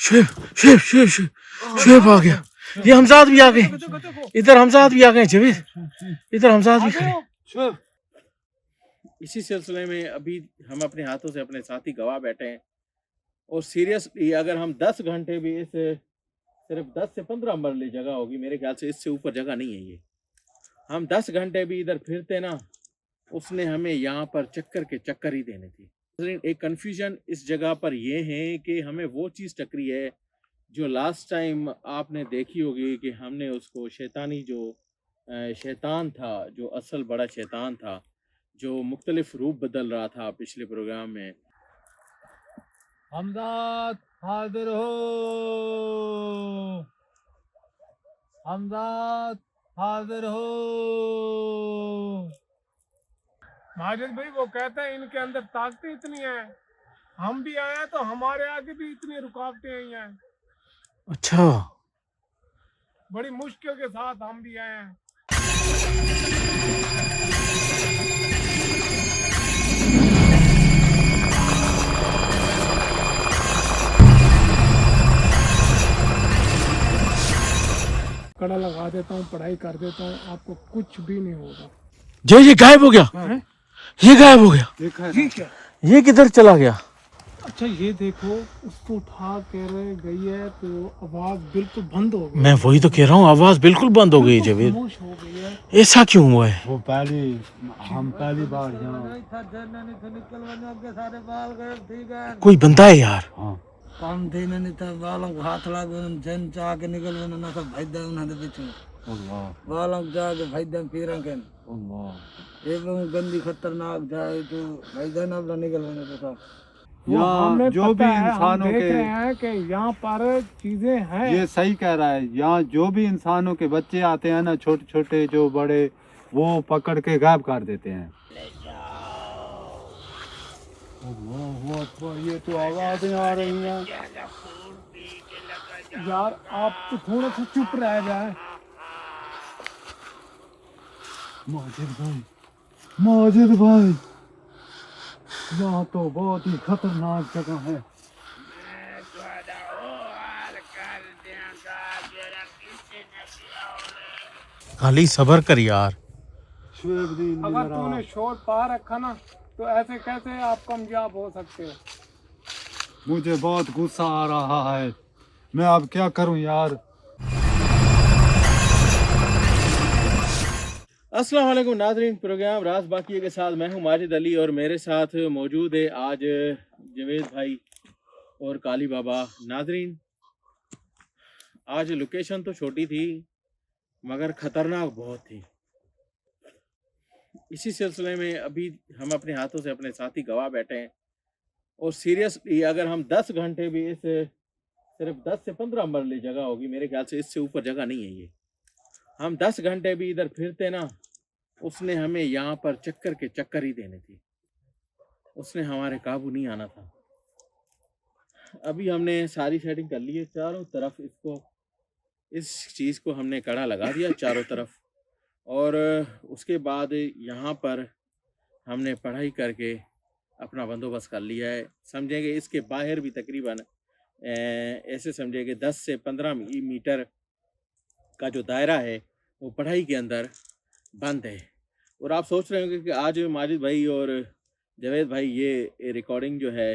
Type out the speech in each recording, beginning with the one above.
Chef chef chef chef chef आ गया। ये हमजाद भी आ गए, इधर हमजाद भी आ गए। जवेद इधर हमजाद भी खड़े। इसी सिलसिले में अभी हम अपने हाथों से अपने साथी गवा बैठे हैं। और सीरियसली अगर हम 10 घंटे भी इस सिर्फ 10 से 15 मरले जगह होगी, मेरे ख्याल से इससे ऊपर जगह नहीं है ये, हम 10 घंटे भी इधर फिरते ना, उसने हमें यहाँ पर चक्कर के चक्कर ही देने थे। एक कन्फ्यूजन इस जगह पर ये है कि हमें वो चीज़ टकरी है जो लास्ट टाइम आपने देखी होगी कि हमने उसको शैतानी जो शैतान था, जो असल बड़ा शैतान था, जो मुख्तलिफ रूप बदल रहा था पिछले प्रोग्राम में। हमजाद हाजिर हो, हमजाद हाजिर हो। माजिद भाई वो कहते हैं इनके अंदर ताकतें इतनी हैं, हम भी आए हैं तो हमारे आगे भी इतनी रुकावटें आई हैं। अच्छा, बड़ी मुश्किल के साथ हम भी आए हैं। कड़ा लगा देता हूँ, पढ़ाई कर देता हूँ, आपको कुछ भी नहीं होगा। ये गायब हो गया, ये गायब हो गया। देखा है? क्या? ये किधर चला गया? अच्छा ये देखो, उसको उठा कर गई है तो आवाज बिल्कुल बंद हो गई। मैं वही तो कह रहा हूँ, आवाज बिल्कुल बंद हो गई है जवेद। खामोश हो गई है। ऐसा क्यों हुआ है? वो हम पहली बार यहाँ कोई बंदा है यार। हाँ काम थे नहीं था, बालों को हाथ लागे जन चाह के निकल ना सब भाई दम ना पीछे अल्लाह बालों को जाके भाई दम पीर के अल्लाह। एक गंदी खतरनाक जाए तो भाई दम अब निकल तो सब यहाँ जो भी इंसानों देख के रहे हैं कि यहाँ पर चीजें हैं। ये सही कह रहा है, यहाँ जो भी इंसानों के बच्चे आते हैं ना, छोटे छोटे जो बड़े, वो पकड़ के गायब कर देते हैं। अल्लाह अकबर, ये तो आवाजें आ रही हैं। यार आप तो थोड़ा सा चुप रह जाए। माजिद भाई, यहाँ तो बहुत ही खतरनाक जगह है। खाली सबर कर यार। अगर तूने शोर पा रखा ना तो ऐसे कैसे आप कामयाब हो सकते हो? मुझे बहुत गुस्सा आ रहा है, मैं अब क्या करूं यार। अस्सलाम वालेकुम नाज़रीन, प्रोग्राम राज बाकी के साथ मैं हूं माजिद अली और मेरे साथ मौजूद है आज जवेद भाई और काली बाबा। नाज़रीन, आज लोकेशन तो छोटी थी मगर ख़तरनाक बहुत थी। इसी सिलसिले में अभी हम अपने हाथों से अपने साथी गवा बैठे हैं। और सीरियसली अगर हम 10 घंटे भी इस सिर्फ 10 से 15 मरले जगह होगी, मेरे ख्याल से इससे ऊपर जगह नहीं है ये, हम 10 घंटे भी इधर फिरते ना, उसने हमें यहाँ पर चक्कर के चक्कर ही देने थे, उसने हमारे काबू नहीं आना था। अभी हमने सारी सेटिंग कर ली है, चारों तरफ इसको, इस चीज़ को हमने कड़ा लगा दिया चारों तरफ। और उसके बाद यहाँ पर हमने पढ़ाई करके अपना बंदोबस्त कर लिया है। समझेंगे इसके बाहर भी तकरीबन ऐसे समझे कि 10 से 15 मीटर का जो दायरा है वो पढ़ाई के अंदर बंद है। और आप सोच रहे होंगे कि आज माजिद भाई और जवेद भाई ये रिकॉर्डिंग जो है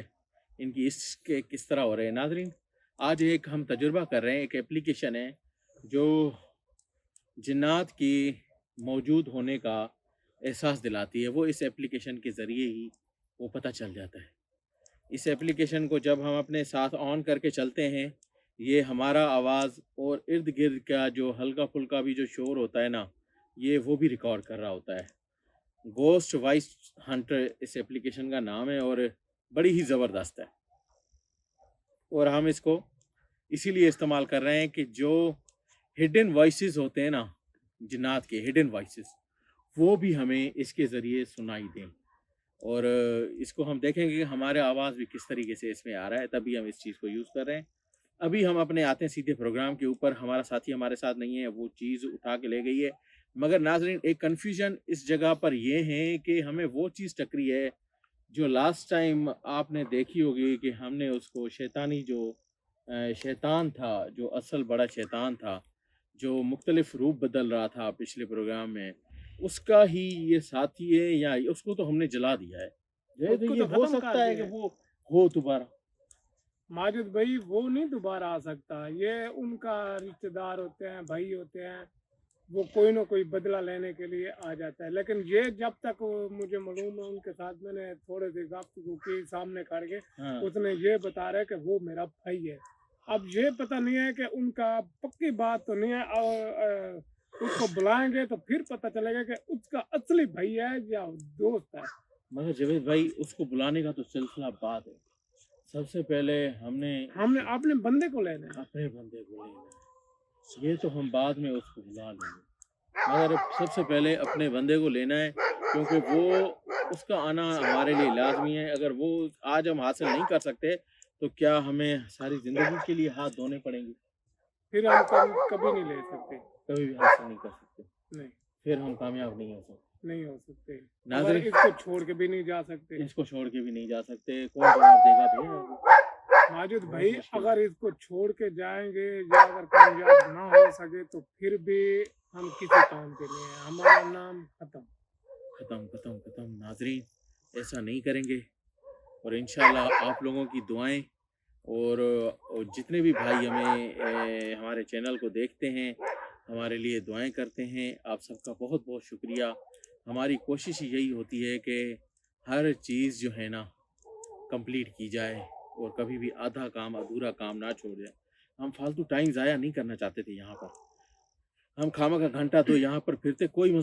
इनकी इसके किस तरह हो रहे हैं। नाज़रीन, आज एक हम तजुर्बा कर रहे हैं, एक एप्लीकेशन है जो जिन्नात की मौजूद होने का एहसास दिलाती है। वो इस एप्लीकेशन के ज़रिए ही वो पता चल जाता है। इस एप्लीकेशन को जब हम अपने साथ ऑन करके चलते हैं, ये हमारा आवाज़ और इर्द गिर्द का जो हल्का फुल्का भी जो शोर होता है ना, ये वो भी रिकॉर्ड कर रहा होता है। गोस्ट वॉइस हंटर इस एप्लीकेशन का नाम है और बड़ी ही ज़बरदस्त है। और हम इसको इसीलिए इस्तेमाल कर रहे हैं कि जो हिडन वॉइसेस होते हैं ना, जिन्नात के हिडन वॉइसेस, वो भी हमें इसके ज़रिए सुनाई दें। और इसको हम देखेंगे कि हमारे आवाज़ भी किस तरीके से इसमें आ रहा है, तभी हम इस चीज़ को यूज़ कर रहे हैं। अभी हम अपने आते हैं सीधे प्रोग्राम के ऊपर। हमारा साथी हमारे साथ नहीं है, वो चीज़ उठा के ले गई है। मगर नाज़रीन, एक कन्फ्यूजन इस जगह पर ये है कि हमें वो चीज़ टकरी है जो लास्ट टाइम आपने देखी होगी कि हमने उसको शैतानी जो शैतान था, जो असल बड़ा शैतान था, जो मुख्तलिफ रूप बदल रहा था पिछले प्रोग्राम में, उसका ही ये साथी है या उसको तो हमने जला दिया है। जो तो उसको ये तो हो खत्म सकता कर है कि दिया है। वो हो दोबारा। माजिद भाई वो नहीं दोबारा आ सकता, ये उनका रिश्तेदार होते हैं, भाई होते हैं, वो कोई ना कोई बदला लेने के लिए आ जाता है। लेकिन ये जब तक मुझे मालूम है, उनके साथ मैंने थोड़े से गुफ्तगू की सामने करके, हाँ, उसने ये बता रहा है कि वो मेरा भाई है। अब ये पता नहीं है कि उनका पक्की बात तो नहीं है, और उसको बुलाएंगे तो फिर पता चलेगा कि उसका असली भाई है या दोस्त है। मगर जावेद भाई उसको बुलाने का तो सिलसिला बाद है। सबसे पहले हमने हमने अपने बंदे को लेना है। अपने बंदे को लेना है, ये तो हम बाद में उसको बुला लेंगे, मगर सबसे पहले अपने बंदे को लेना है, क्योंकि वो उसका आना हमारे लिए लाजमी है। अगर वो आज हम हासिल नहीं कर सकते तो क्या हमें सारी ज़िंदगी के लिए हाथ धोने पड़ेंगे? फिर हम कभी नहीं ले सकते। कभी भी हासिल नहीं कर सकते, नहीं, फिर हम कामयाब नहीं हो सकते। नहीं हो सकते। अगर नाज़रीन, इसको छोड़ के भी नहीं जा सकते। इसको छोड़ के भी नहीं जा सकते, कौन जवाब देगा भैया? माजिद बहुत भाई मुश्किल। अगर इसको छोड़ के जाएंगे या अगर कामयाब ना हो सके तो फिर भी हम किसी काम के नहीं हैं, हमारा नाम खत्म। ख़त्म ख़त्म ख़त्म। नाज़रीन, ऐसा नहीं करेंगे, और इंशाल्लाह आप लोगों की दुआएं और जितने भी भाई हमें हमारे चैनल को देखते हैं, हमारे लिए दुआएं करते हैं, आप सबका बहुत बहुत शुक्रिया। हमारी कोशिश यही होती है कि हर चीज़ जो है ना कंप्लीट की जाए, और कभी भी आधा काम अधूरा काम ना छोड़ जाए। हम फालतू टाइम ज़ाया नहीं करना चाहते थे यहाँ पर। हम खामा का घंटा तो यहाँ पर फिरते, कोई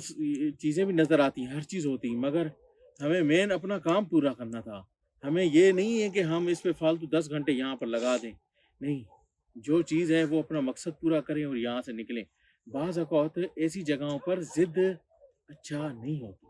चीज़ें भी नज़र आती हैं, हर चीज़ होती, मगर हमें मेन अपना काम पूरा करना था। हमें ये नहीं है कि हम इस पे फालतू 10 घंटे यहाँ पर लगा दें। नहीं, जो चीज़ है वो अपना मकसद पूरा करें और यहाँ से निकलें। बाज़ औक़ात ऐसी जगहों पर ज़िद अच्छा नहीं होती,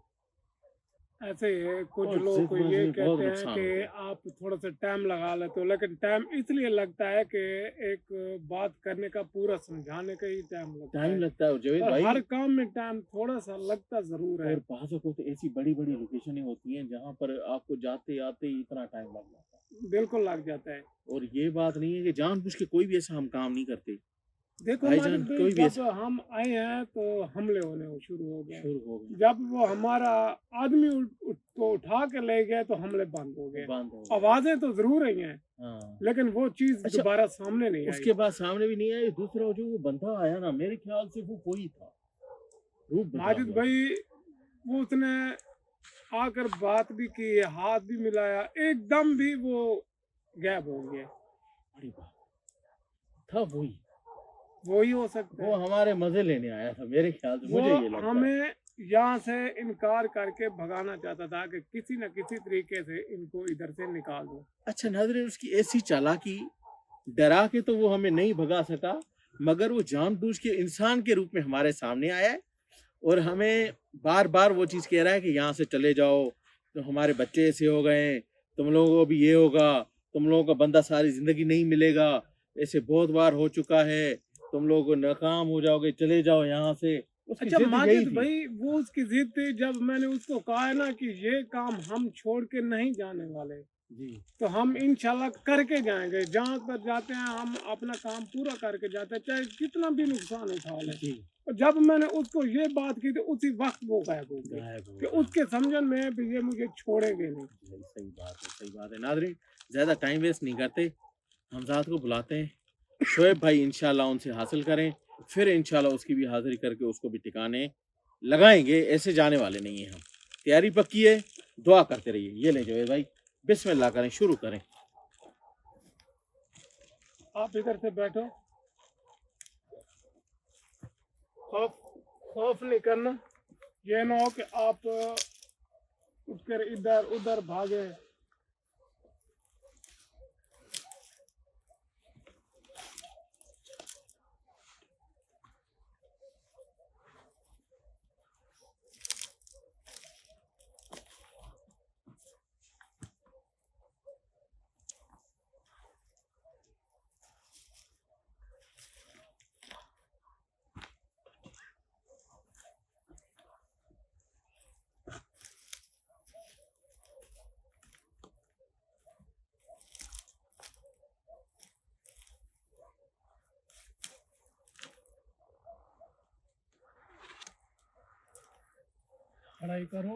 ऐसे ही है, कुछ और लोग को ये ज़िदबाज़ी में बहुत कहते हैं नुकसान कि होता है। आप थोड़ा सा टाइम लगा लेते हो, लेकिन टाइम इसलिए लगता है कि एक बात करने का पूरा समझाने का ही टाइम लगता टाइम है। लगता है, और जावेद और भाई, हर काम में टाइम थोड़ा सा लगता ज़रूर है। और बाज़ औक़ात ऐसी बड़ी-बड़ी लोकेशनें होती हैं जहाँ पर आपको जाते-आते ही इतना टाइम लग जाता है। बिल्कुल लग जाता है। और ये बात नहीं है कि जानबूझ के कोई भी ऐसा हम काम नहीं करते। देखो भाईजान, माजिद भाई, कोई भी जब ऐसा हम आए हैं तो हमले होने शुरू हो गए। शुरू हो गया, जब वो हमारा आदमी को उठा के ले गए तो हमले बंद हो गए। बंद हो गया। आवाजें तो जरूर आई हैं, हाँ, लेकिन वो चीज अच्छा, दोबारा सामने नहीं आई। उसके बाद सामने भी नहीं आए। दूसरा जो वो बंदा आया ना, मेरे ख्याल से वो कोई था, रूप बदला माजिद हुआ था। भाई वो उसने आकर बात भी की, हाथ भी मिलाया, एकदम भी वो गायब हो गया। बड़ी बात था, वही वो ही हो सकता वो है। हमारे मजे लेने आया था, मेरे ख्याल से, वो मुझे ये लगता है। हमें यहाँ से इनकार करके भगाना चाहता था कि किसी न किसी तरीके से इनको इधर से निकाल दो। अच्छा नाज़रीन, उसकी ऐसी चालाकी, डरा के तो वो हमें नहीं भगा सका, मगर वो जानबूझ के इंसान के रूप में हमारे सामने आया है, और हमें बार बार वो चीज़ कह रहा है कि यहाँ से चले जाओ, तो हमारे बच्चे ऐसे हो गए हैं, तुम लोगों को भी ये होगा, तुम लोगों का बंदा सारी ज़िंदगी नहीं मिलेगा, ऐसे बहुत बार हो चुका है, तुम लोग नाकाम हो जाओगे, चले जाओ यहाँ से। उसकी अच्छा जिद यही माजिद थी। भाई, वो उसकी जिद थी। जब मैंने उसको कहा है ना कि ये काम हम छोड़ के नहीं जाने वाले, जी, तो हम इंशाल्लाह करके जाएंगे। जहाँ पर जाते हैं हम अपना काम पूरा करके जाते हैं, चाहे कितना भी नुकसान उठा लें। जी, और जब मैंने उसको ये बात की तो उसी वक्त वो गायब हो गया गायब हो कि गया। उसके समझन में भी ये मुझे छोड़ेंगे नहीं। सही बात है, सही बात है। नाज़रीन, ज़्यादा टाइम वेस्ट नहीं करते, हमज़ाद को बुलाते हैं। शोएब भाई इंशाल्लाह उनसे हासिल करें, फिर इंशाल्लाह उसकी भी हाज़िरी करके उसको भी टिकाने लगाएंगे। ऐसे जाने वाले नहीं हैं हम। तैयारी पक्की है, दुआ करते रहिए। ये लें जोएब भाई, बिस्मिल्लाह करें, शुरू करें। आप इधर से बैठो, खौफ नहीं करना। ये ना हो कि आप उठकर इधर उधर भागे। खड़ाई करो।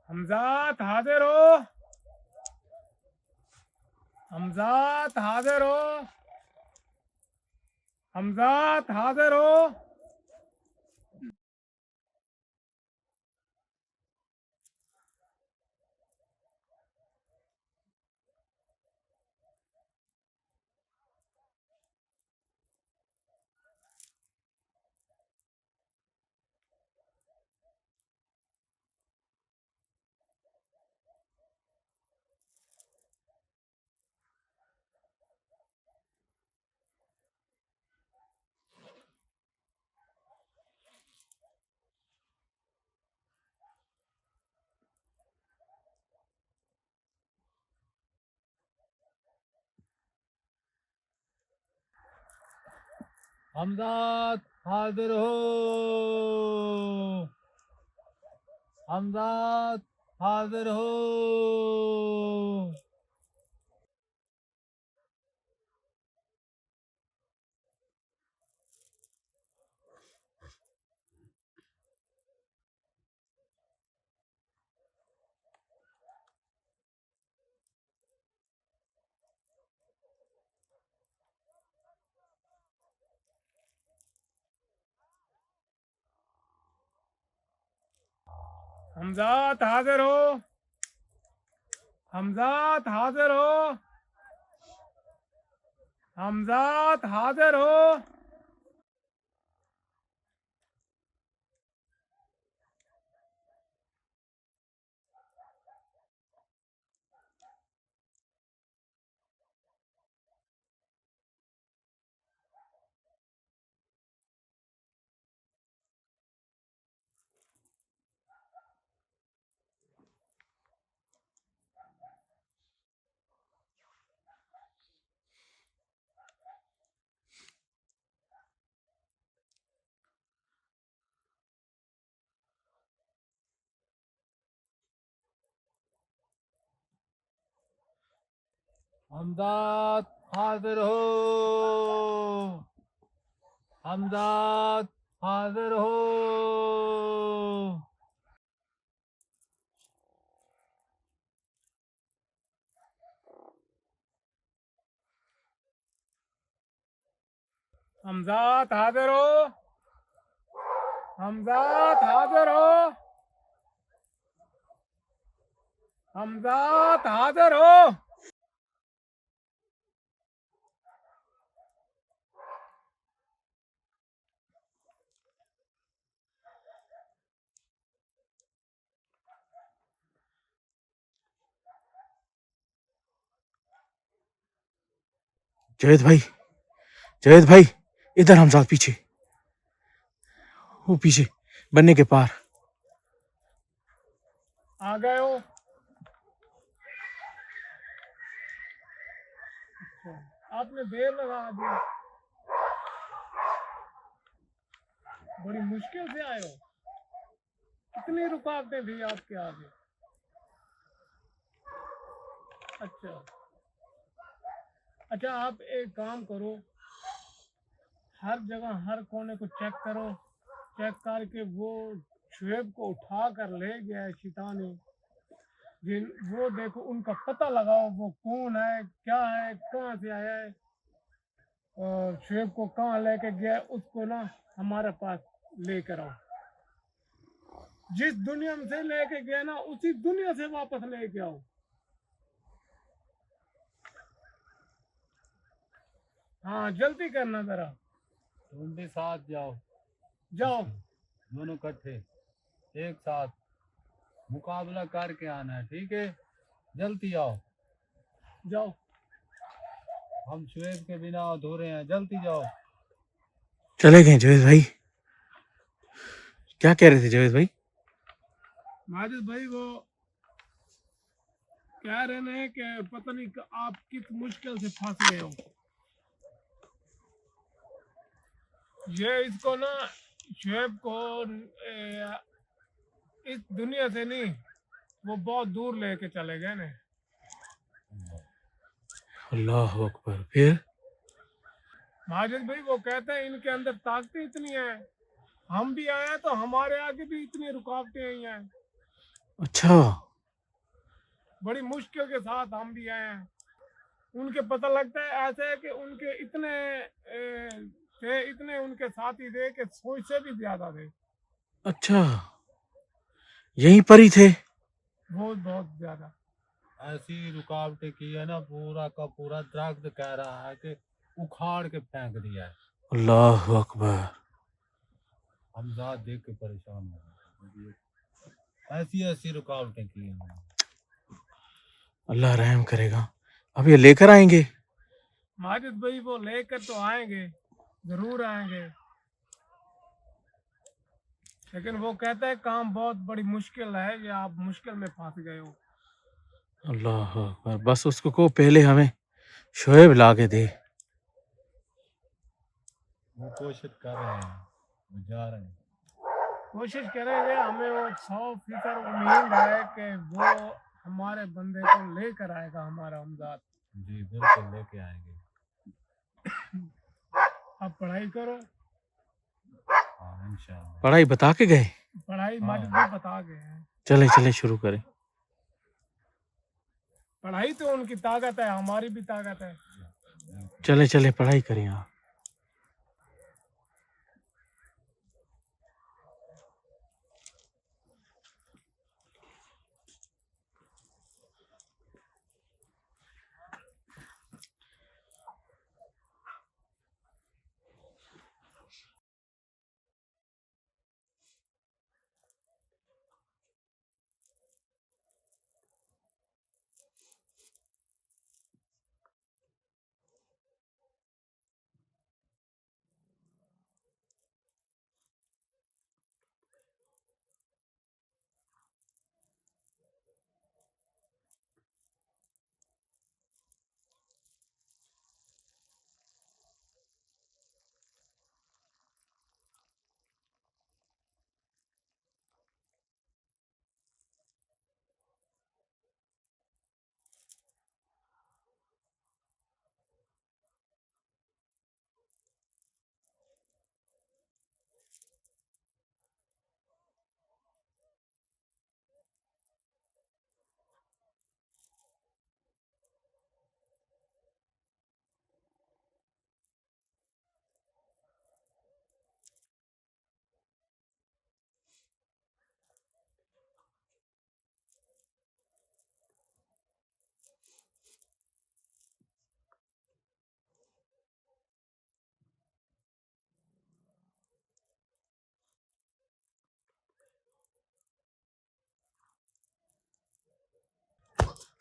हमजात हाजिर हो। हमजात हाजिर हो। हमजात हाजिर हो। हमजात हाजिर हो। हमजात हाजिर हो। हमजात हाजिर हो। हमजात हाजिर हो। हमजात हाजिर हो। हमजात हाजिर हो। हमजात हाजिर हो। हमजात हाजिर हो। हमजात हाजिर हो। हमजात हाजिर हो। जावेद भाई, जावेद भाई, इधर हम साथ पीछे, वो पीछे बनने के पार। आ गए हो। आपने देर लगा दी। बड़ी मुश्किल से आए हो, कितनी रुकावटें थी आपके आगे। अच्छा अच्छा, आप एक काम करो, हर जगह हर कोने को चेक करो, चेक करके वो शुएब को उठा कर ले गया है शैतानी, जिन वो देखो उनका पता लगाओ, वो कौन है, क्या है, कहाँ से आया है, और शुएब को कहाँ लेके गया है, उसको ना हमारे पास लेकर आओ। जिस दुनिया में से लेके गया ना, उसी दुनिया से वापस लेके आओ। हाँ जल्दी करना जरा। तुम भी साथ जाओ, जाओ दोनों इकट्ठे एक साथ मुकाबला करके आना है, ठीक है? जल्दी आओ, जाओ। हम शुएब के बिना अधूरे हैं, जल्दी जाओ। चले गए जावेद भाई। क्या कह रहे थे जावेद भाई? माजिद भाई वो कह रहे हैं कि पता नहीं कि आप किस मुश्किल से फंस गए हो। ये इसको ना शुएब को इस दुनिया से नहीं, वो बहुत दूर लेके चले गए ने। अल्लाह अकबर। फिर? माजिद भाई वो कहते हैं इनके अंदर ताकतें इतनी हैं, हम भी आए हैं तो हमारे आगे भी इतनी रुकावटें आई हैं। अच्छा, बड़ी मुश्किल के साथ हम भी आए हैं। उनके पता लगता है ऐसे है कि उनके इतने थे, इतने उनके साथी थे कि सोच से भी ज्यादा थे, अच्छा, यहीं पर ही थे? बहुत बहुत ज्यादा। ऐसी रुकावटें की है ना, पूरा का पूरा दरख्त कह रहा है कि उखाड़ के फेंक दिया है। अल्लाह अकबर। हम जात देख के परेशान हो गए, ऐसी ऐसी रुकावटें की हैं। अल्लाह रहम करेगा। अब ये लेकर आएंगे? माजिद भाई वो लेकर तो आएंगे, जरूर आएंगे, लेकिन वो कहता है काम बहुत बड़ी मुश्किल है, ये आप मुश्किल में फंस गए हो। अल्लाह अकबर। बस उसको को पहले हमें शुएब ला के दे। वो कोशिश कर रहे हैं, वो जा रहे हैं। कोशिश करेंगे, हमें वो 100% उम्मीद है कि वो हमारे बंदे को लेकर आएगा, हमारा हमदाद। जी बिल्कुल लेके आएंगे। अब पढ़ाई करो। हाँ इंशाल्लाह। पढ़ाई बता के गए? पढ़ाई हाँ। माजिद भाई बता गए हैं। चले चले शुरू करें। पढ़ाई तो उनकी ताकत है, हमारी भी ताकत है। चले चले पढ़ाई करें आप।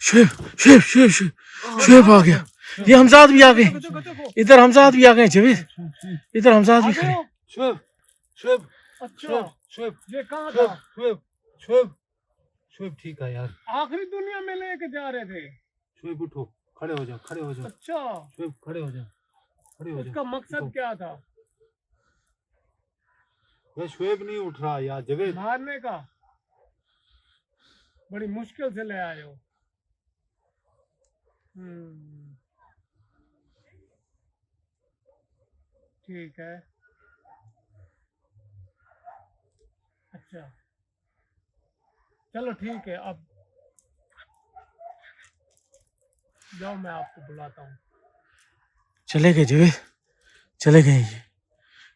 शुएब शुएब शुएब शुएब शुएब आ गया। ये हमजाद भी आ गए। इधर हमजाद भी आ गए जावेद, इधर हमजाद भी खड़े। शुएब शुएब अच्छा शुएब ये कहाँ था? शुएब शुएब शुएब ठीक है यार। आखिरी दुनिया में लेके जा रहे थे। शुएब उठो, खड़े हो जाओ, खड़े हो जाओ। अच्छा, शुएब खड़े हो जाओ, खड़े हो जाओ। इसका मकसद उठो। क्या था? ये शुएब नहीं उठ रहा यार जवेद। मारने का बड़ी मुश्किल से ले आए हो। ठीक है, अच्छा चलो ठीक है, अब जाओ मैं आपको बुलाता हूँ। चले गए जवेद, चले गए ये।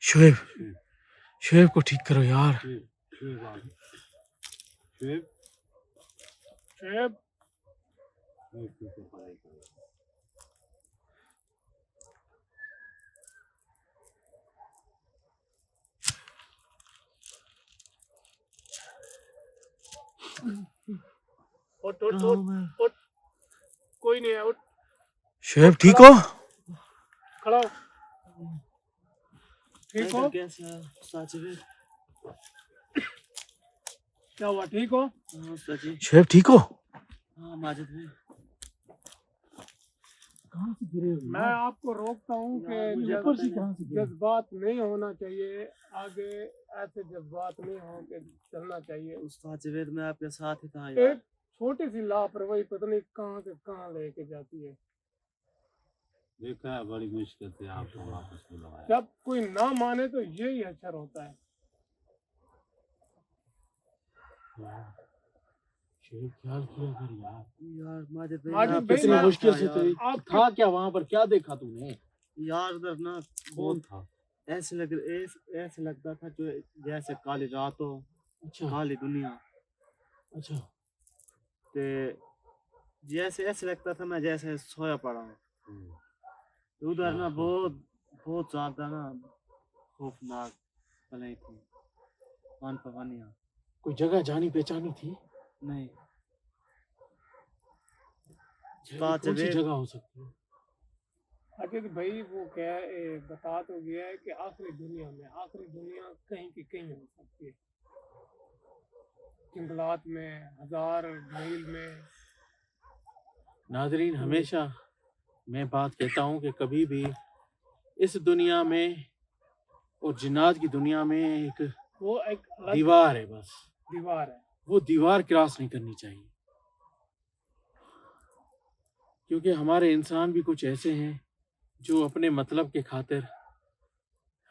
शुएब, शुएब को ठीक करो यार। शुएब आ गया। शुएब शेब को पढ़ाई करो। उठ उठ उठ उठ, कोई नहीं है, उठ शुएब ठीक हो? खड़ा हो। ठीक हो? क्या हुआ, ठीक हो? शुएब ठीक हो? मैं आपको रोकता हूँ कि जज्बात नहीं होना चाहिए, आगे ऐसे जज्बात नहीं हो के चलना चाहिए। उस्ताद जवेद मैं आपके साथ ही था एक यार। छोटी सी लापरवाही पता नहीं कहाँ से कहाँ लेके जाती है। देखा है बड़ी मुश्किल से आपको वापस बुलाया। जब कोई ना माने तो यही असर होता है। शुएब ख्याल किया कर यार। यार माजिद माजिद भाई भाई, कितनी मैं- मुश्किल से यार, तेरी था क्या वहां पर, क्या देखा तूने? यार उधर ना कौन था? ऐसे लगता था जो जैसे काली रात हो, अच्छा काली दुनिया। अच्छा। ते जैसे ऐसे लगता था मैं जैसे सोया पड़ा हूँ। उधर ना बहुत बहुत ज्यादा ना खौफनाक पलाई थी, पान पवानिया। कोई जगह जानी पहचानी थी? नहीं कौन सी जवेद, जगह हो सकती है? अजीत भाई वो क्या है, बता तो गया है कि आखिरी दुनिया में, आखिरी दुनिया कहीं की कहीं हो सकती है, जंगलात में, हजार मील में। नाजरीन, हमेशा मैं बात कहता हूँ कि कभी भी इस दुनिया में और जिन्नात की दुनिया में एक वो एक अलग दीवार है, बस दीवार है। वो दीवार क्रॉस नहीं करनी चाहिए, क्योंकि हमारे इंसान भी कुछ ऐसे हैं जो अपने मतलब के खातिर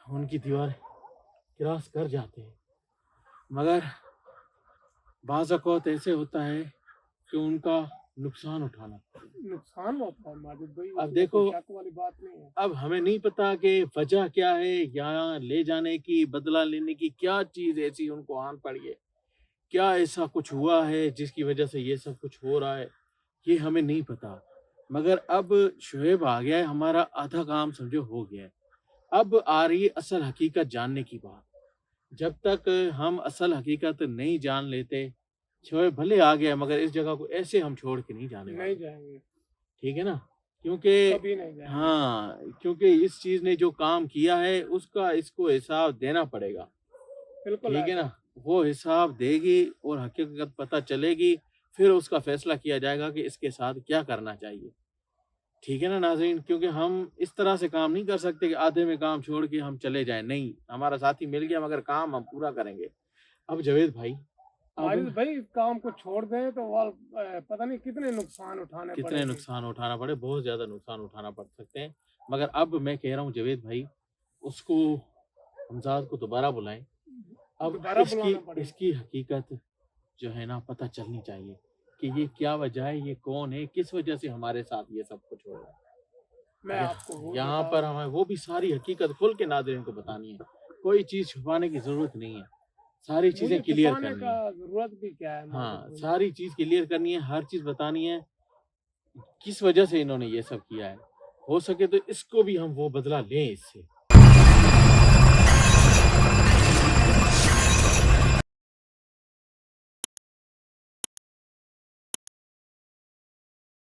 उनकी दीवार क्रॉस कर जाते हैं, मगर बाज़ औक़ात ऐसे होता है कि उनका नुकसान उठाना। नुकसान होता है माजिद भाई, अब उसमें देखो, कोई शक वाली बात नहीं है। अब हमें नहीं पता कि वजह क्या है, यहाँ ले जाने की, बदला लेने की क्या चीज़ ऐसी उनको आन पड़ी है, क्या ऐसा कुछ हुआ है जिसकी वजह से ये सब कुछ हो रहा है, ये हमें नहीं पता। मगर अब शुएब आ गया है, हमारा आधा काम समझो हो गया है। अब आ रही है असल हकीकत जानने की बात। जब तक हम असल हकीकत नहीं जान लेते, शुएब भले आ गया मगर इस जगह को ऐसे हम छोड़ के नहीं जाने वाले, नहीं जाएंगे, ठीक है ना? क्योंकि कभी नहीं जाएंगे। हाँ, क्योंकि इस चीज़ ने जो काम किया है उसका इसको हिसाब देना पड़ेगा, बिल्कुल ठीक है ऐसा। ना? वो हिसाब देगी और हकीकत पता चलेगी, फिर उसका फैसला किया जाएगा कि इसके साथ क्या करना चाहिए, ठीक है ना नाज़रीन? क्योंकि हम इस तरह से काम नहीं कर सकते कि आधे में काम छोड़ के हम चले जाएं। नहीं, हमारा साथी मिल गया मगर काम हम पूरा करेंगे। अब जवेद भाई, माजिद अब भाई इस काम को छोड़ दें तो वो पता नहीं कितने नुकसान उठाने कितने पड़ेंगे। नुकसान उठाना पड़े, बहुत ज़्यादा नुकसान उठाना पड़ सकते हैं। मगर अब मैं कह रहा हूँ जवेद भाई, उसको हमजाद को दोबारा बुलाएं। अब दोबारा बुलाना पड़ेगा। इसकी हकीकत जो है ना पता चलनी चाहिए कि ये क्या वजह है, ये कौन है, किस वजह से हमारे साथ ये सब कुछ हो रहा है। मैं आपको वो यहाँ बता- पर हमें वो भी सारी हकीकत खुल के नाज़रीन को बतानी है, कोई चीज़ छुपाने की ज़रूरत नहीं है, सारी मुझे चीज़ें क्लियर छुपाने करनी का है। जरूरत भी क्या है हाँ, माजिद भाई? सारी चीज़ क्लियर करनी है, हर चीज़ बतानी है, किस वजह से इन्होंने ये सब किया है। हो सके तो इसको भी हम वो बदला लें इससे,